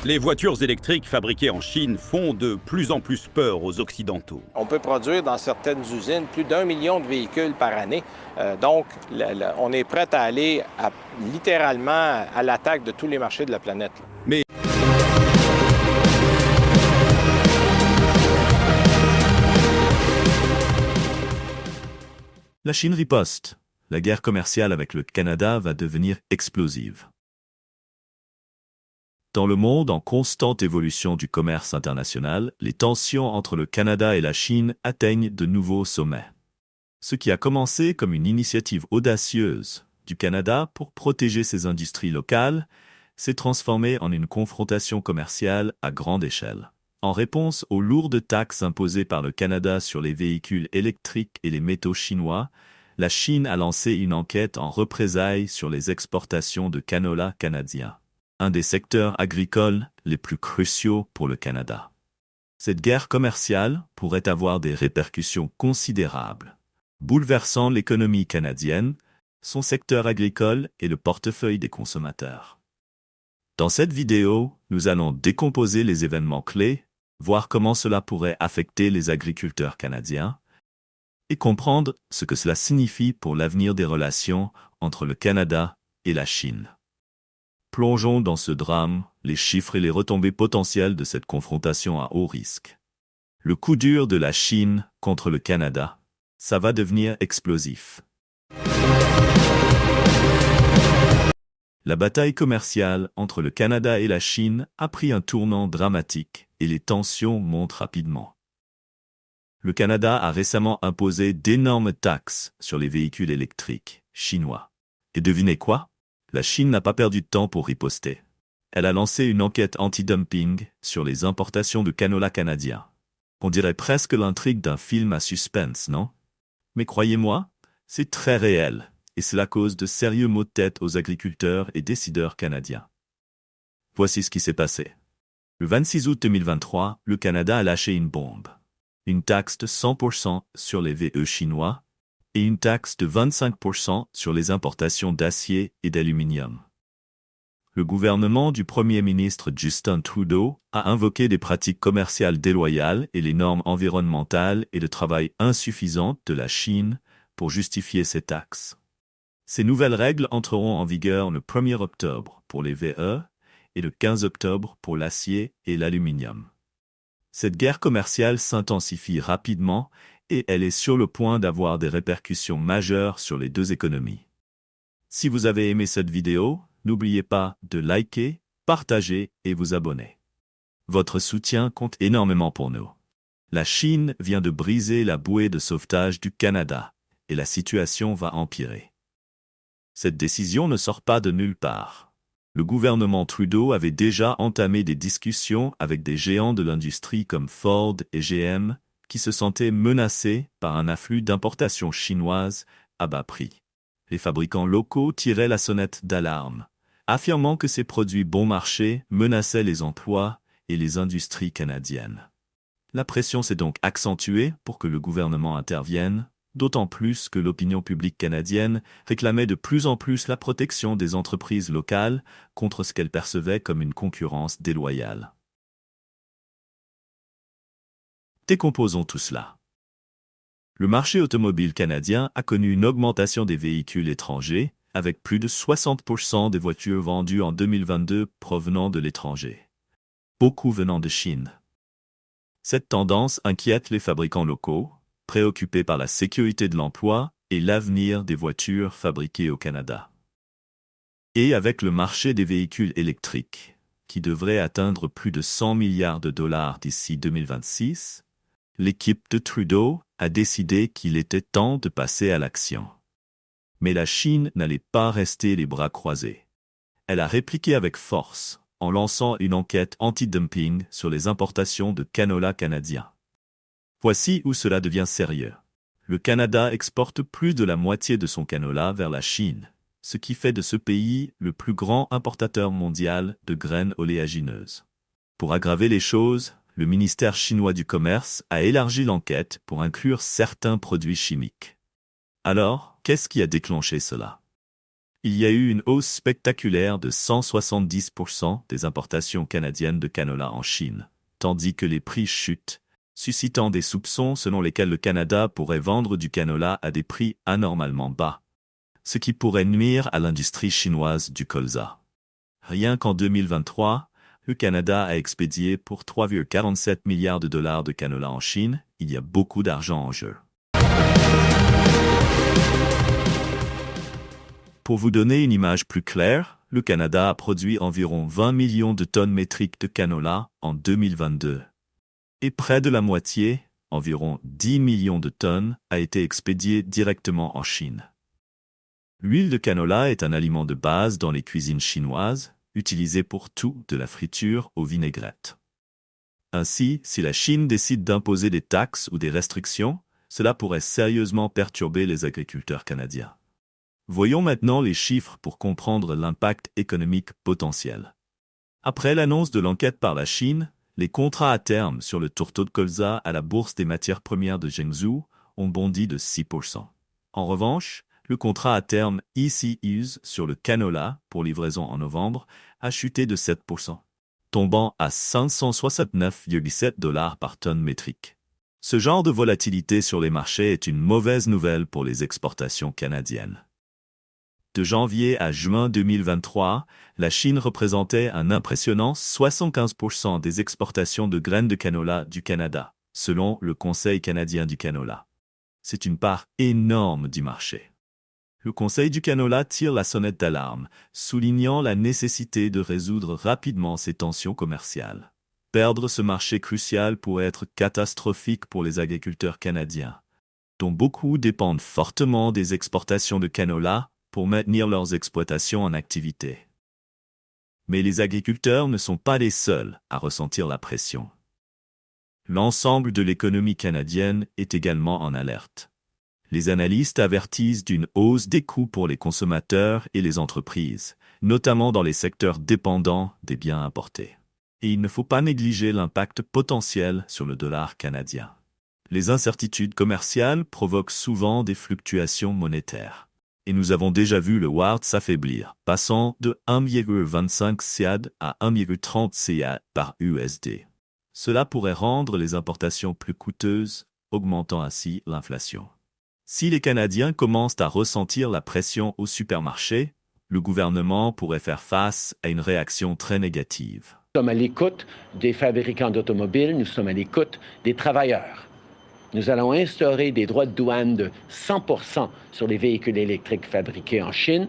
Les voitures électriques fabriquées en Chine font de plus en plus peur aux Occidentaux. On peut produire dans certaines usines plus d'1 million de véhicules par année. Donc, on est prêt à aller littéralement à l'attaque de tous les marchés de la planète. Mais la Chine riposte. La guerre commerciale avec le Canada va devenir explosive. Dans le monde en constante évolution du commerce international, les tensions entre le Canada et la Chine atteignent de nouveaux sommets. Ce qui a commencé comme une initiative audacieuse du Canada pour protéger ses industries locales s'est transformé en une confrontation commerciale à grande échelle. En réponse aux lourdes taxes imposées par le Canada sur les véhicules électriques et les métaux chinois, la Chine a lancé une enquête en représailles sur les exportations de canola canadien, un des secteurs agricoles les plus cruciaux pour le Canada. Cette guerre commerciale pourrait avoir des répercussions considérables, bouleversant l'économie canadienne, son secteur agricole et le portefeuille des consommateurs. Dans cette vidéo, nous allons décomposer les événements clés, voir comment cela pourrait affecter les agriculteurs canadiens, et comprendre ce que cela signifie pour l'avenir des relations entre le Canada et la Chine. Plongeons dans ce drame, les chiffres et les retombées potentielles de cette confrontation à haut risque. Le coup dur de la Chine contre le Canada, ça va devenir explosif. La bataille commerciale entre le Canada et la Chine a pris un tournant dramatique et les tensions montent rapidement. Le Canada a récemment imposé d'énormes taxes sur les véhicules électriques chinois. Et devinez quoi? La Chine n'a pas perdu de temps pour riposter. Elle a lancé une enquête anti-dumping sur les importations de canola canadien. On dirait presque l'intrigue d'un film à suspense, non? Mais croyez-moi, c'est très réel, et cela cause de sérieux maux de tête aux agriculteurs et décideurs canadiens. Voici ce qui s'est passé. Le 26 août 2023, le Canada a lâché une bombe. Une taxe de 100% sur les VE chinois, et une taxe de 25% sur les importations d'acier et d'aluminium. Le gouvernement du Premier ministre Justin Trudeau a invoqué des pratiques commerciales déloyales et les normes environnementales et de travail insuffisantes de la Chine pour justifier ces taxes. Ces nouvelles règles entreront en vigueur le 1er octobre pour les VE et le 15 octobre pour l'acier et l'aluminium. Cette guerre commerciale s'intensifie rapidement et elle est sur le point d'avoir des répercussions majeures sur les deux économies. Si vous avez aimé cette vidéo, n'oubliez pas de liker, partager et vous abonner. Votre soutien compte énormément pour nous. La Chine vient de briser la bouée de sauvetage du Canada et la situation va empirer. Cette décision ne sort pas de nulle part. Le gouvernement Trudeau avait déjà entamé des discussions avec des géants de l'industrie comme Ford et GM, qui se sentaient menacés par un afflux d'importations chinoises à bas prix. Les fabricants locaux tiraient la sonnette d'alarme, affirmant que ces produits bon marché menaçaient les emplois et les industries canadiennes. La pression s'est donc accentuée pour que le gouvernement intervienne, d'autant plus que l'opinion publique canadienne réclamait de plus en plus la protection des entreprises locales contre ce qu'elle percevait comme une concurrence déloyale. Décomposons tout cela. Le marché automobile canadien a connu une augmentation des véhicules étrangers, avec plus de 60% des voitures vendues en 2022 provenant de l'étranger, beaucoup venant de Chine. Cette tendance inquiète les fabricants locaux, préoccupés par la sécurité de l'emploi et l'avenir des voitures fabriquées au Canada. Et avec le marché des véhicules électriques, qui devrait atteindre plus de 100 milliards de dollars d'ici 2026, l'équipe de Trudeau a décidé qu'il était temps de passer à l'action. Mais la Chine n'allait pas rester les bras croisés. Elle a répliqué avec force en lançant une enquête anti-dumping sur les importations de canola canadien. Voici où cela devient sérieux. Le Canada exporte plus de la moitié de son canola vers la Chine, ce qui fait de ce pays le plus grand importateur mondial de graines oléagineuses. Pour aggraver les choses, le ministère chinois du Commerce a élargi l'enquête pour inclure certains produits chimiques. Alors, qu'est-ce qui a déclenché cela? Il y a eu une hausse spectaculaire de 170% des importations canadiennes de canola en Chine, tandis que les prix chutent, suscitant des soupçons selon lesquels le Canada pourrait vendre du canola à des prix anormalement bas, ce qui pourrait nuire à l'industrie chinoise du colza. Rien qu'en 2023, le Canada a expédié pour 3,47 milliards de dollars de canola en Chine. Il y a beaucoup d'argent en jeu. Pour vous donner une image plus claire, le Canada a produit environ 20 millions de tonnes métriques de canola en 2022. Et près de la moitié, environ 10 millions de tonnes, a été expédiée directement en Chine. L'huile de canola est un aliment de base dans les cuisines chinoises, utilisé pour tout, de la friture aux vinaigrettes. Ainsi, si la Chine décide d'imposer des taxes ou des restrictions, cela pourrait sérieusement perturber les agriculteurs canadiens. Voyons maintenant les chiffres pour comprendre l'impact économique potentiel. Après l'annonce de l'enquête par la Chine, les contrats à terme sur le tourteau de colza à la bourse des matières premières de Zhengzhou ont bondi de 6%. En revanche, le contrat à terme ECUs sur le canola pour livraison en novembre a chuté de 7%, tombant à 569,7 $ par tonne métrique. Ce genre de volatilité sur les marchés est une mauvaise nouvelle pour les exportations canadiennes. De janvier à juin 2023, la Chine représentait un impressionnant 75% des exportations de graines de canola du Canada, selon le Conseil canadien du canola. C'est une part énorme du marché. Le Conseil du canola tire la sonnette d'alarme, soulignant la nécessité de résoudre rapidement ces tensions commerciales. Perdre ce marché crucial pourrait être catastrophique pour les agriculteurs canadiens, dont beaucoup dépendent fortement des exportations de canola pour maintenir leurs exploitations en activité. Mais les agriculteurs ne sont pas les seuls à ressentir la pression. L'ensemble de l'économie canadienne est également en alerte. Les analystes avertissent d'une hausse des coûts pour les consommateurs et les entreprises, notamment dans les secteurs dépendants des biens importés. Et il ne faut pas négliger l'impact potentiel sur le dollar canadien. Les incertitudes commerciales provoquent souvent des fluctuations monétaires. Et nous avons déjà vu le WARD s'affaiblir, passant de 1,25 CAD à 1,30 CAD par USD. Cela pourrait rendre les importations plus coûteuses, augmentant ainsi l'inflation. Si les Canadiens commencent à ressentir la pression au supermarché, le gouvernement pourrait faire face à une réaction très négative. Nous sommes à l'écoute des fabricants d'automobiles, nous sommes à l'écoute des travailleurs. Nous allons instaurer des droits de douane de 100% sur les véhicules électriques fabriqués en Chine.